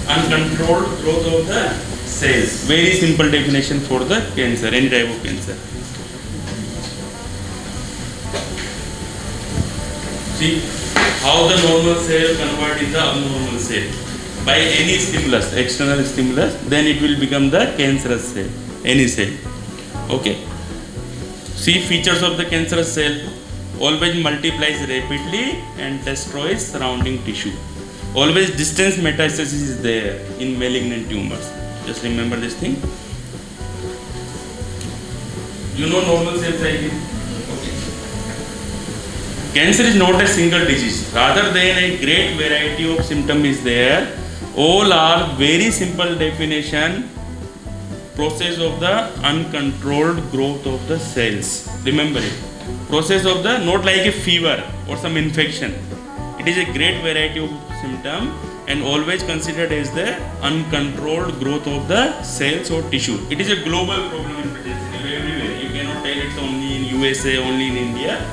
uncontrolled growth of the cells. Very simple definition for the cancer, any type of cancer. See how the normal cell convert in the abnormal cell by any stimulus, external stimulus, then it will become the cancerous cell, any cell. Okay. See features of the cancerous cell: always multiplies rapidly and destroys surrounding tissue. Always distant metastasis is there in malignant tumors. Just remember this thing. You know normal cell cycle. Okay. Cancer is not a single disease. Rather than a great variety of symptoms is there. All are very simple definition. Process of the uncontrolled growth of the cells. Remember it. Process of the, not like a fever or some infection. It is a great variety of symptom and always considered as the uncontrolled growth of the cells or tissue. It is a global problem in everywhere. You cannot tell it's only in USA, only in India.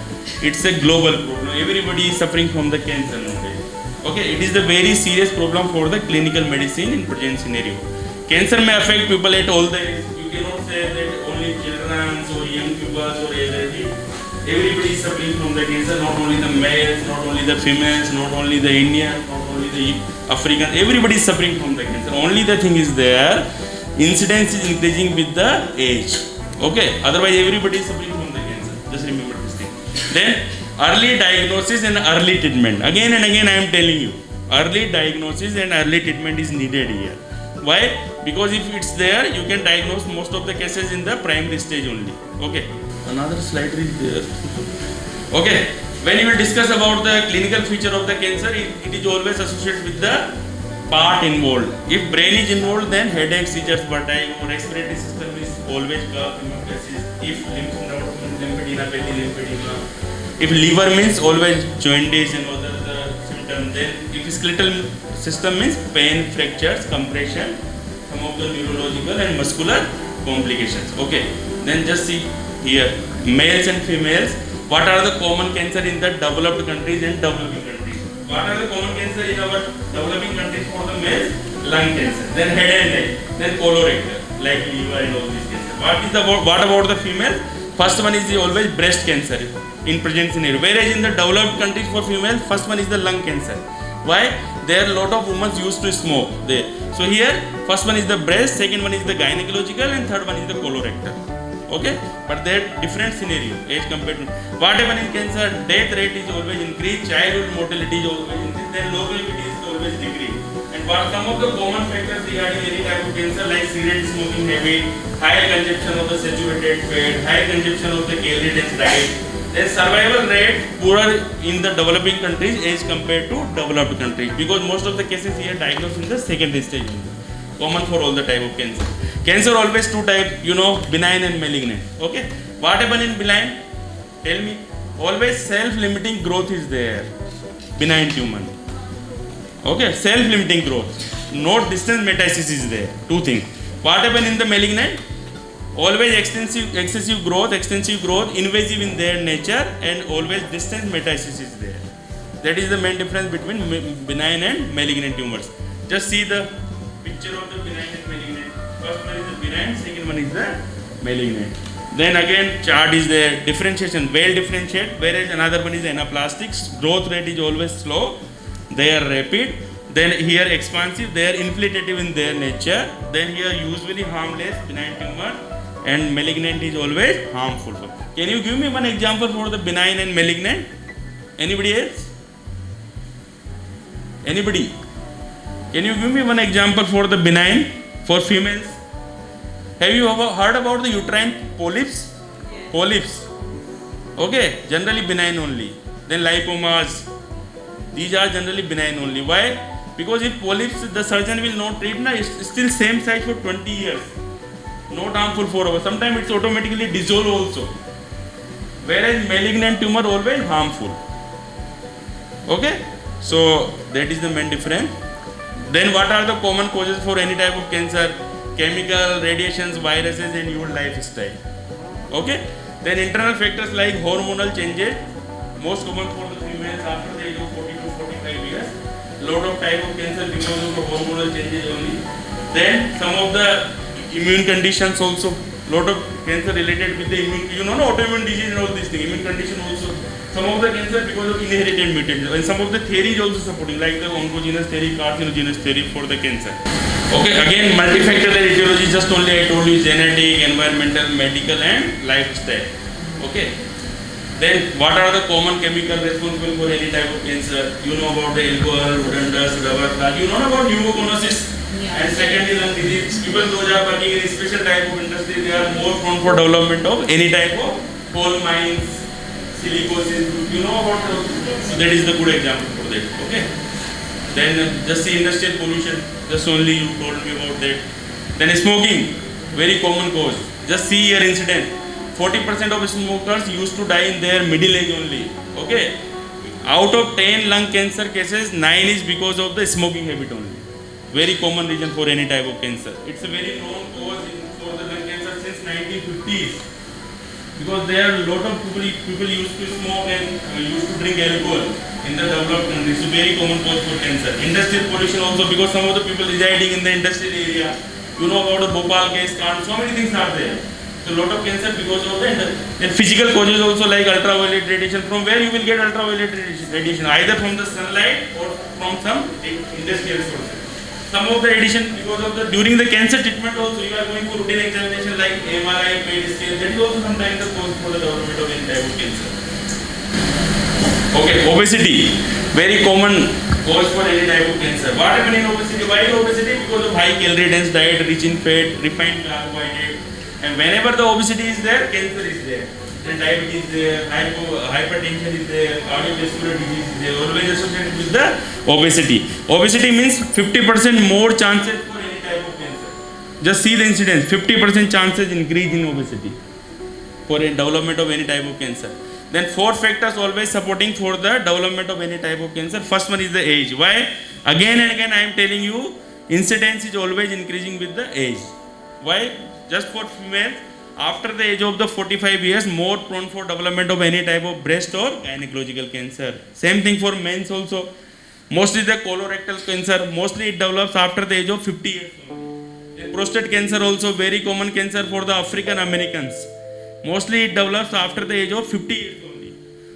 It's a global problem. Everybody is suffering from the cancer nowadays. Okay, it is the very serious problem for the clinical medicine in present scenario. Cancer may affect people at all the age. You cannot say that only children or young people or elderly. Everybody is suffering from the cancer, not only the males, not only the females, not only the Indians, not only the Africans. Everybody is suffering from the cancer. Only the thing is there, incidence is increasing with the age. Okay, otherwise everybody is suffering from the cancer. Just remember this thing. Then early diagnosis and early treatment. Again and again I am telling you, early diagnosis and early treatment is needed here. Why? Because if it's there, you can diagnose most of the cases in the primary stage only. Okay. Another slide is there. Okay. When you will discuss about the clinical feature of the cancer, it is always associated with the part involved. If brain is involved, then headache, seizures, vertigo, respiratory system is always cough, hemoptysis. If lymph node means lymphedema, lymphedema. If liver means always jaundice and other symptoms. Then if skeletal system means pain, fractures, compression, some of the neurological and muscular complications. Okay. Then just see here, males and females. What are the common cancer in the developed countries and developing countries? What are the common cancer in our developing countries for the males? Lung cancer, then head and neck, then colorectal, like liver and all these cancer. What about the female? First one is always breast cancer in present scenario. Whereas in the developed countries for female, first one is the lung cancer. Why? There are a lot of women used to smoke there. So here, first one is the breast, second one is the gynecological, and third one is the colorectal. Okay, but they're different scenario age compared to what happens in cancer. Death rate is always increased, childhood mortality is always increased, then longevity is always decreased. And what some of the common factors regarding any type of cancer, like cigarette smoking habit, high consumption of the saturated fat, high consumption of the calorie dense diet. Then survival rate poorer in the developing countries as compared to developed countries, because most of the cases here diagnosed in the secondary stage only. Common for all the type of cancer. Cancer always two types, you know, benign and malignant. Okay. What happens in benign? Tell me. Always self-limiting growth is there. Benign tumor. Okay. Self-limiting growth. Not distant metastasis is there. Two things. What happens in the malignant? Always excessive growth, invasive in their nature, and always distant metastasis is there. That is the main difference between benign and malignant tumors. Just see the picture of the benign and malignant. First one is the benign, second one is the malignant. Then again chart is there, differentiation, well differentiate, whereas another one is anaplastic. Growth rate is always slow, they are rapid. Then here expansive, they are infiltrative in their nature. Then here usually harmless, benign tumor, and malignant is always harmful. Can you give me one example for the benign and malignant? Anybody else? Anybody? Can you give me one example for the benign for females? Have you ever heard about the uterine polyps? Yes. Polyps. Okay, generally benign only. Then lipomas. These are generally benign only. Why? Because if polyps, the surgeon will not treat, it's still same size for 20 years. Not harmful for us. Sometimes it's automatically dissolved also. Whereas malignant tumor always harmful. Okay? So that is the main difference. Then what are the common causes for any type of cancer? Chemical, radiations, viruses, and your lifestyle. Okay? Then internal factors like hormonal changes, most common for the females after the age of 40 to 45 years. lot of type of cancer because of the hormonal changes only. Then some of the immune conditions also, lot of cancer related with the immune, you know, autoimmune disease and all these things, immune condition also. Some of the cancer because of inherited mutations, and some of the theories also supporting, like the oncogenesis theory, carcinogenesis theory for the cancer. Okay, again, multifactorial etiology, just only I told you, genetic, environmental, medical and lifestyle. Okay. Then what are the common chemical responsible for any type of cancer? You know about the alcohol, wooden dust, rubber plant. You know about pneumoconiosis. Yeah. And secondly, lung disease. People those are working in a special type of industry, they are more prone for development of any type of coal mines, silicosis. You know about those? So that is the good example for that. Okay. Then just the industrial pollution. Just only you told me about that. Then smoking, very common cause. Just see your incident. 40% of smokers used to die in their middle age only. Okay. Out of 10 lung cancer cases, 9 is because of the smoking habit only. Very common reason for any type of cancer. It's a very known cause for the lung cancer since 1950s. Because there are a lot of people used to smoke and used to drink alcohol in the developed countries. It's a very common cause for cancer. Industrial pollution also, because some of the people residing in the industrial area, you know about the Bhopal case, so many things are there. So lot of cancer because of the then physical causes also, like ultraviolet radiation. From where you will get ultraviolet radiation? Either from the sunlight or from some industrial sources. Some of the radiation because of the during the cancer treatment also, you are going for routine examination like MRI, PET scan. That is also sometimes the cause for the development of any type of cancer. Okay, obesity, very common cause for any type of cancer. What happens in obesity? Why is obesity? Because of high calorie dense diet, rich in fat, refined carbohydrate. And whenever the obesity is there, cancer is there. Then diabetes is there, hypertension is there, cardiovascular disease is there, always associated with the obesity. Obesity means 50% more chances for any type of cancer. Just see the incidence, 50% chances increase in obesity for a development of any type of cancer. Then 4 factors always supporting for the development of any type of cancer. First one is the age. Why? Again and again I am telling you, incidence is always increasing with the age. Why? Just for females, after the age of the 45 years, more prone for development of any type of breast or gynecological cancer. Same thing for men also. Mostly the colorectal cancer, mostly it develops after the age of 50 years. The prostate cancer also very common cancer for the African Americans. Mostly it develops after the age of 50 years only.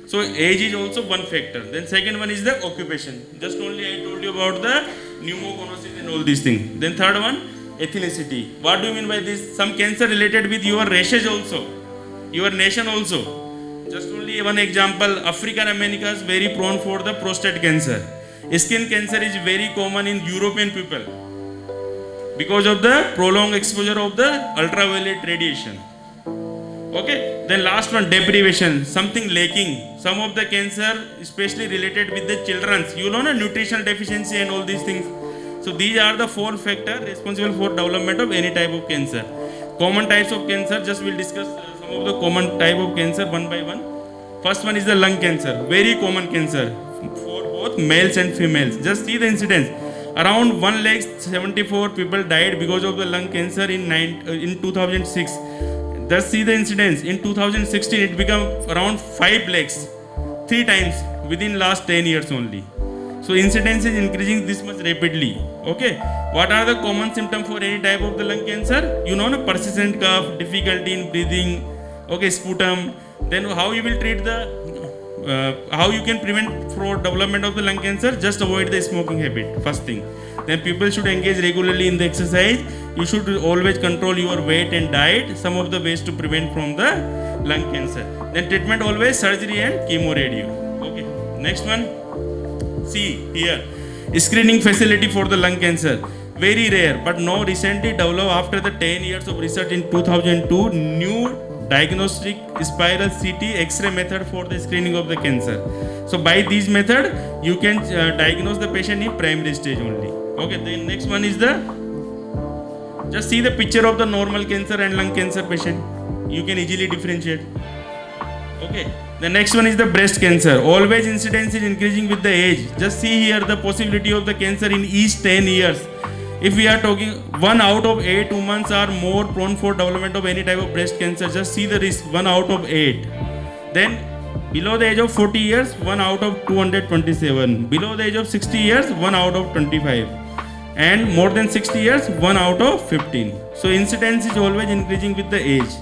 So age is also one factor. Then second one is the occupation. Just only I told you about the pneumoconiosis and all these things. Then third one, ethnicity. What do you mean by this? Some cancer related with your races also, your nation also. Just only one example, African Americans very prone for the prostate cancer. Skin cancer is very common in European people because of the prolonged exposure of the ultraviolet radiation. Okay, then last one, deprivation, something lacking. Some of the cancer especially related with the children's, you know, nutritional deficiency and all these things. So these are the 4 factors responsible for development of any type of cancer. Common types of cancer, just we'll discuss some of the common type of cancer one by one. First one is the lung cancer, very common cancer for both males and females. Just see the incidence. Around 174 people died because of the lung cancer in 2006. Just see the incidence. In 2016, it became around 5 lakhs, 3 times within last 10 years only. So incidence is increasing this much rapidly. Okay. What are the common symptoms for any type of the lung cancer? You know, persistent cough, difficulty in breathing, okay, sputum. Then how you will treat the, how you can prevent for development of the lung cancer? Just avoid the smoking habit, first thing. Then people should engage regularly in the exercise. You should always control your weight and diet. Some of the ways to prevent from the lung cancer. Then treatment always surgery and chemoradiation. Okay. Next one. See here, screening facility for the lung cancer, very rare, but now recently developed after the 10 years of research in 2002, new diagnostic spiral CT X-ray method for the screening of the cancer. So by this method, you can diagnose the patient in primary stage only. Okay, the next one is the, just see the picture of the normal cancer and lung cancer patient. You can easily differentiate. Okay. The next one is the breast cancer. Always incidence is increasing with the age. Just see here the possibility of the cancer in each 10 years. If we are talking 1 out of 8 women are more prone for development of any type of breast cancer. Just see the risk, 1 out of 8. Then Below the age of 40 years, 1 out of 227. Below the age of 60 years, 1 out of 25. And more than 60 years, 1 out of 15. So incidence is always increasing with the age.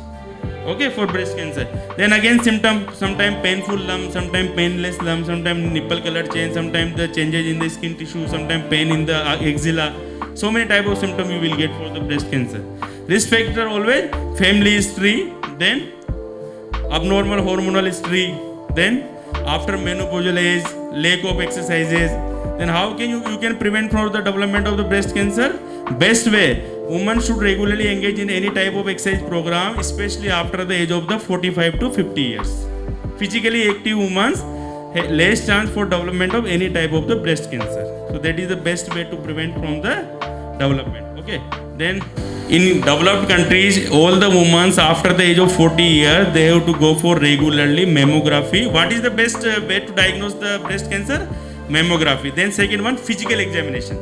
Okay, for breast cancer. Then again symptom, sometimes painful lump, sometimes painless lump, sometimes nipple color change, sometimes the changes in the skin tissue, sometimes pain in the axilla. So many type of symptoms you will get for the breast cancer. Risk factor always family history, then abnormal hormonal history, then after menopausal age, lack of exercises. Then how can you can prevent from the development of the breast cancer? Best way, women should regularly engage in any type of exercise program, especially after the age of the 45 to 50 years. Physically active women have less chance for development of any type of the breast cancer. So that is the best way to prevent from the development. Okay. Then in developed countries, all the women after the age of 40 years, they have to go for regularly mammography. What is the best way to diagnose the breast cancer? Mammography. Then second one, physical examination.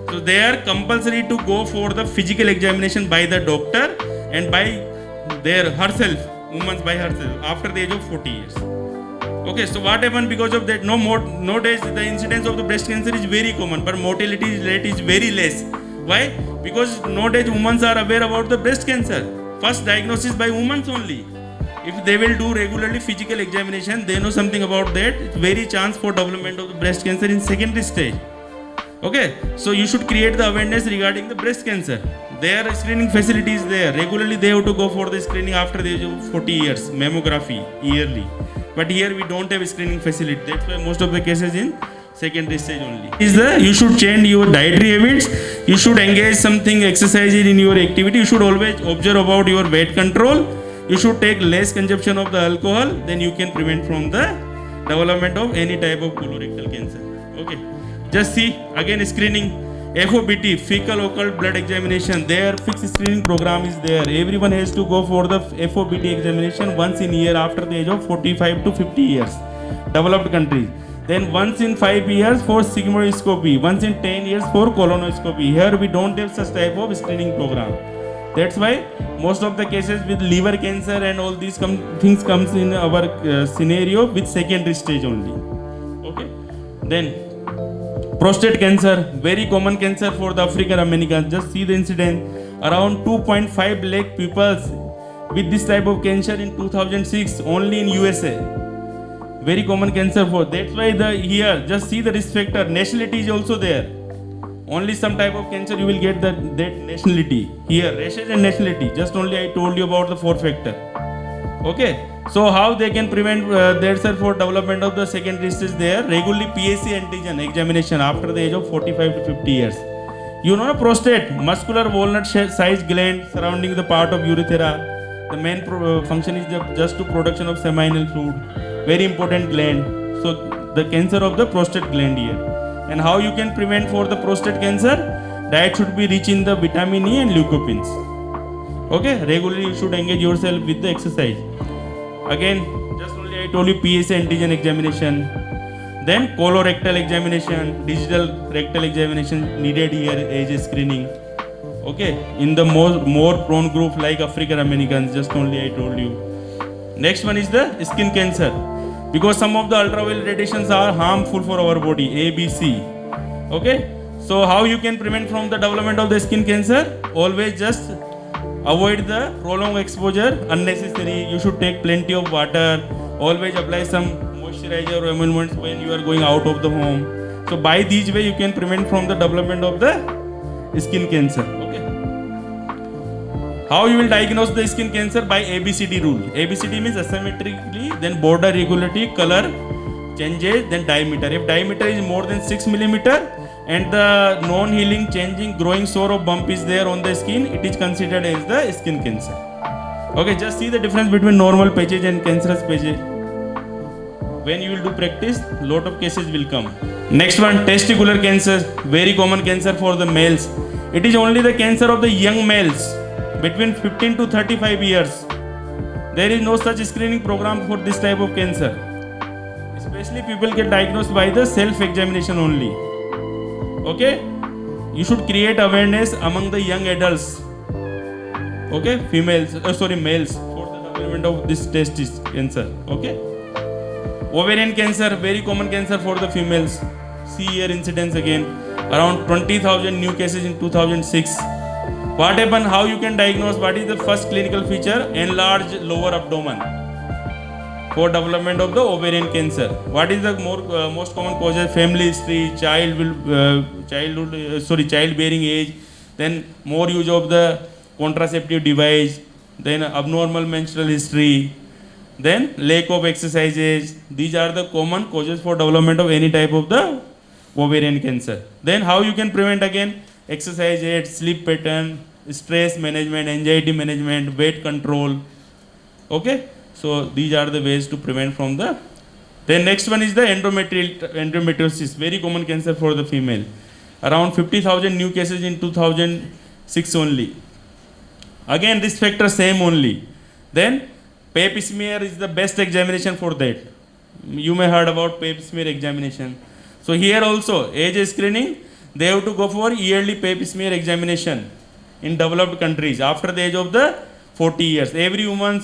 So they are compulsory to go for the physical examination by the doctor and by their herself, woman by herself after the age of 40 years. Okay, so what happened because of that? Nowadays the incidence of the breast cancer is very common, but mortality rate is very less. Why? Because nowadays women are aware about the breast cancer. First diagnosis by women only. If they will do regularly physical examination, they know something about that. It's very chance for development of the breast cancer in secondary stage. Okay, so you should create the awareness regarding the breast cancer. There are screening facilities there. Regularly they have to go for the screening after the age of 40 years, mammography yearly. But here we don't have a screening facility. That's why most of the cases in secondary stage only. You should change your dietary habits. You should engage something exercise in your activity. You should always observe about your weight control. You should take less consumption of the alcohol. Then you can prevent from the development of any type of colorectal cancer. Okay. Just see again screening. FOBT, fecal occult blood examination. Their fixed screening program is there. Everyone has to go for the FOBT examination once in a year after the age of 45 to 50 years. Developed countries. Then once in 5 years for sigmoidoscopy, once in 10 years for colonoscopy. Here we don't have such type of screening program. That's why most of the cases with liver cancer and all these things comes in our scenario with secondary stage only. Okay. Then prostate cancer, very common cancer for the African Americans. Just see the incidence. Around 2.5 lakh people with this type of cancer in 2006 only in USA. Very common cancer for. That's why here just see the risk factor. Nationality is also there. Only some type of cancer you will get that nationality. Here races and nationality. Just only I told you about the 4 factor. Okay. So how they can prevent themselves for development of the secondary stage there? Regularly PSA antigen examination after the age of 45 to 50 years. You know prostate, muscular walnut sized gland surrounding the part of urethra. The main function is just to production of seminal fluid. Very important gland. So the cancer of the prostate gland here. And how you can prevent for the prostate cancer? Diet should be rich in the vitamin E and leucopins. Okay, regularly you should engage yourself with the exercise. Again, just only I told you PSA antigen examination. Then colorectal examination, digital rectal examination needed here age screening. Okay, in the more prone group like African Americans, just only I told you. Next one is the skin cancer. Because some of the ultraviolet radiations are harmful for our body, A, B, C. Okay, so how you can prevent from the development of the skin cancer? Always just avoid the prolonged exposure, unnecessary. You should take plenty of water. Always apply some moisturizer or emollients when you are going out of the home. So by these way you can prevent from the development of the skin cancer. Okay. How you will diagnose the skin cancer? By ABCD rule. ABCD means asymmetrically, then border regularity, color changes, then diameter. If diameter is more than 6 millimeter and the non-healing, changing, growing sore or bump is there on the skin, it is considered as the skin cancer. Okay, just see the difference between normal patches and cancerous patches. When you will do practice, lot of cases will come. Next one, testicular cancer, very common cancer for the males. It is only the cancer of the young males between 15 to 35 years. There is no such screening program for this type of cancer. Especially people get diagnosed by the self-examination only. Okay, you should create awareness among the young adults. Okay, males for the development of this testis cancer. Okay. Ovarian cancer, very common cancer for the females. See here incidence again. Around 20,000 new cases in 2006. What happened? How you can diagnose? What is the first clinical feature? Enlarged lower abdomen for development of the ovarian cancer. What is the most common causes? Family history, childbearing age, then more use of the contraceptive device, then abnormal menstrual history, then lack of exercises. These are the common causes for development of any type of the ovarian cancer. Then how you can prevent? Again, exercise diet, sleep pattern, stress management, anxiety management, weight control. Okay, so these are the ways to prevent from the. Then next one is the endometriosis, very common cancer for the female. Around 50,000 new cases in 2006 only. Again, risk factor same only. Then pap smear is the best examination for that. You may heard about pap smear examination. So here also age screening, they have to go for yearly pap smear examination in developed countries after the age of the 40 years. Every woman,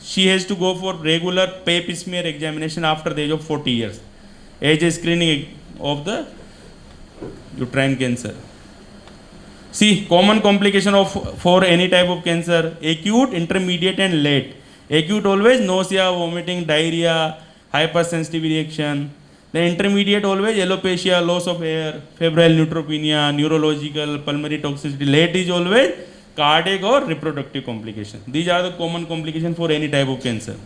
she has to go for regular pap smear examination after the age of 40 years. Age screening of the uterine cancer. See, common complication for any type of cancer: acute, intermediate and late. Acute always nausea, vomiting, diarrhea, hypersensitive reaction. The intermediate always alopecia, loss of hair, febrile neutropenia, neurological, pulmonary toxicity. Late is always cardiac or reproductive complication. These are the common complications for any type of cancer.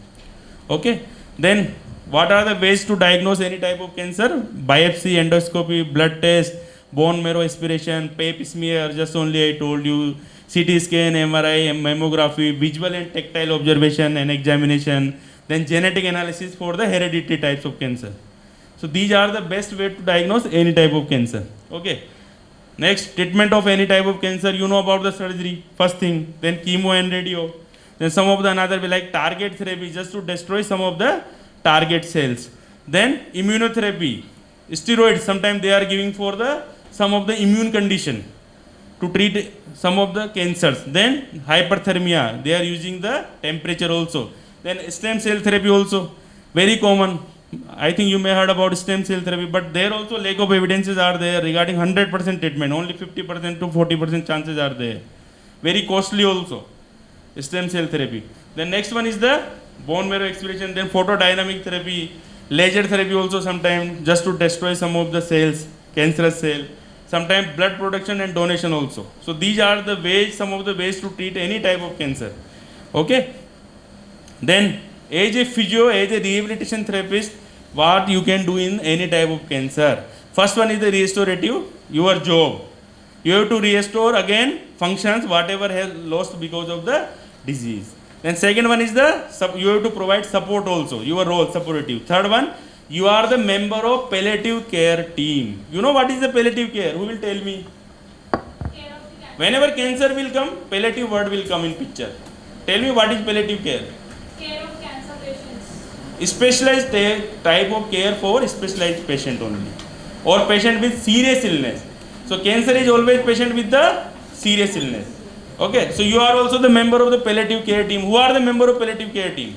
Okay. Then what are the ways to diagnose any type of cancer? Biopsy, endoscopy, blood test, bone marrow aspiration, pap smear, just only I told you, CT scan, MRI, mammography, visual and tactile observation and examination, then genetic analysis for the hereditary types of cancer. So these are the best way to diagnose any type of cancer. Okay. Next, treatment of any type of cancer. You know about the surgery, first thing, then chemo and radio. Then some of the another way like target therapy, just to destroy some of the target cells. Then immunotherapy, steroids, sometimes they are giving for the some of the immune condition to treat some of the cancers. Then hyperthermia, they are using the temperature also. Then stem cell therapy also, very common. I think you may heard about stem cell therapy, but there also lack of evidences are there regarding 100% treatment. Only 50% to 40% chances are there. Very costly also, stem cell therapy. Then next one is the bone marrow aspiration, then photodynamic therapy, laser therapy also sometimes, just to destroy some of the cells, cancerous cell. Sometimes blood production and donation also. So these are the ways, some of the ways to treat any type of cancer. Okay. Then as a physio, as a rehabilitation therapist, what you can do in any type of cancer. First one is the restorative, your job. You have to restore again functions, whatever has lost because of the disease. Then second one is you have to provide support also, your role, supportive. Third one, you are the member of palliative care team. You know what is the palliative care? Who will tell me? Whenever cancer will come, palliative word will come in picture. Tell me what is palliative care? Care of cancer patients. Specialized type of care for specialized patient only, or patient with serious illness. So cancer is always patient with the serious illness. Okay, so you are also the member of the palliative care team. Who are the member of palliative care team?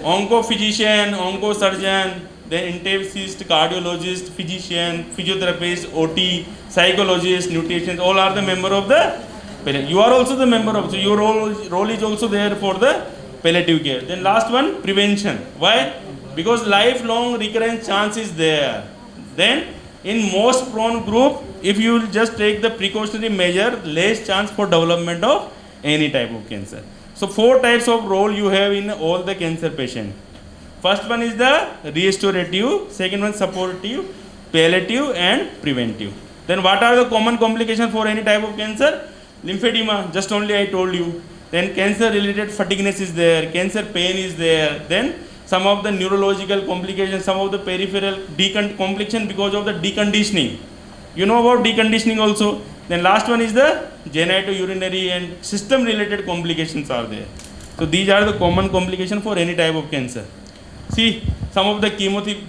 Onco physician, onco surgeon, then intensivist, cardiologist, physician, physiotherapist, OT, psychologist, nutritionist, all are the member of the palliative. You are also the member of, so your role is also there for the palliative care. Then last one, prevention. Why? Because lifelong recurrence chance is there. Then in most prone group, if you will just take the precautionary measure, less chance for development of any type of cancer. So 4 types of role you have in all the cancer patient. First one is the restorative, second one supportive, palliative and preventive. Then what are the common complications for any type of cancer? Lymphedema, just only I told you. Then cancer related fatigueness is there, cancer pain is there. Then some of the neurological complications, some of the peripheral complication because of the deconditioning. You know about deconditioning also. Then last one is the genitourinary and system related complications are there. So these are the common complications for any type of cancer. See, some of the chemopathies,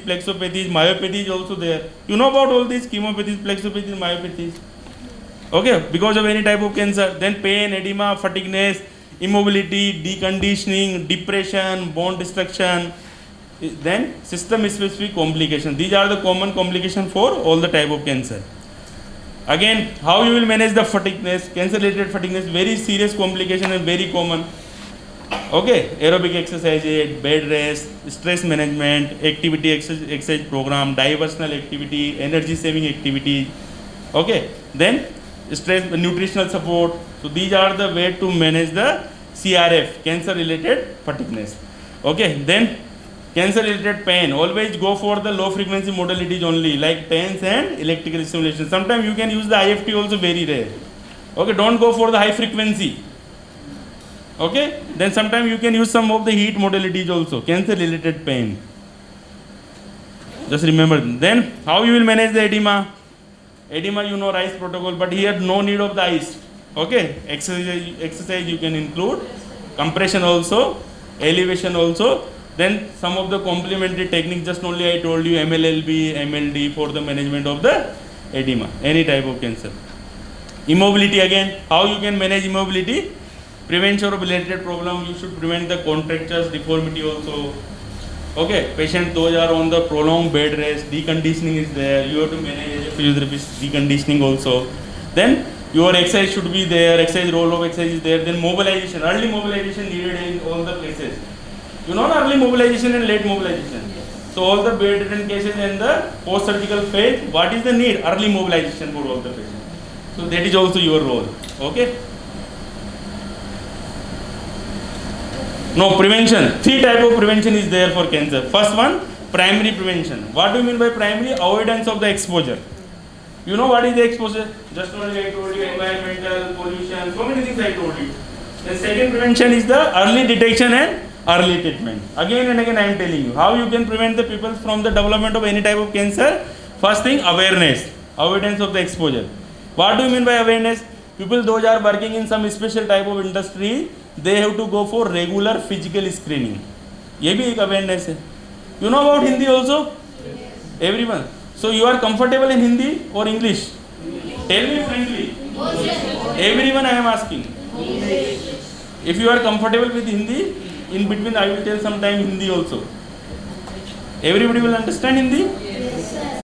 plexopathies, myopathies also there. You know about all these chemopathies, plexopathies, myopathies. Okay, because of any type of cancer. Then pain, edema, fatigueness, immobility, deconditioning, depression, bone destruction, then system specific complication. These are the common complications for all the type of cancer. Again, how you will manage the fatigueness, cancer related fatigueness, very serious complication and very common. Okay, aerobic exercise, bed rest, stress management, activity exercise program, diversional activity, energy saving activity. Okay, then stress nutritional support. So these are the way to manage the CRF, cancer related fatigueness. Okay, then cancer related pain, always go for the low frequency modalities only, like TENS and electrical stimulation. Sometimes you can use the IFT also, very rare. Okay, don't go for the high frequency. Okay, then sometimes you can use some of the heat modalities also, cancer related pain. Just remember. Then how you will manage the edema? Edema, you know, RICE protocol, but here no need of the ice. Okay, exercise you can include, compression also, elevation also. Then some of the complementary techniques, just only I told you, MLLB, MLD for the management of the edema, any type of cancer. Immobility again, how you can manage immobility? Prevention of related problem, you should prevent the contractures, deformity also. Okay, patient those are on the prolonged bed rest, deconditioning is there, you have to manage physiotherapist deconditioning also. Then your exercise should be there, exercise, role of exercise is there. Then mobilization, early mobilization needed in all the places. You know, early mobilization and late mobilization. So all the bedridden cases and the post-surgical phase, what is the need? Early mobilization for all the patients. So that is also your role. Okay. No, prevention. 3 type of prevention is there for cancer. First one, primary prevention. What do you mean by primary? Avoidance of the exposure. You know what is the exposure? Just only I told you, environmental, pollution, so many things I told you. The second prevention is the early detection and early treatment. Again and again I am telling you, how you can prevent the people from the development of any type of cancer. First thing, awareness, avoidance of the exposure. What do you mean by awareness? People those are working in some special type of industry, they have to go for regular physical screening. ये भी एक awareness है. You know about Hindi also? Everyone. So you are comfortable in Hindi or English? Tell me frankly. Everyone I am asking. If you are comfortable with Hindi, in between I will tell sometime Hindi also. Everybody will understand Hindi?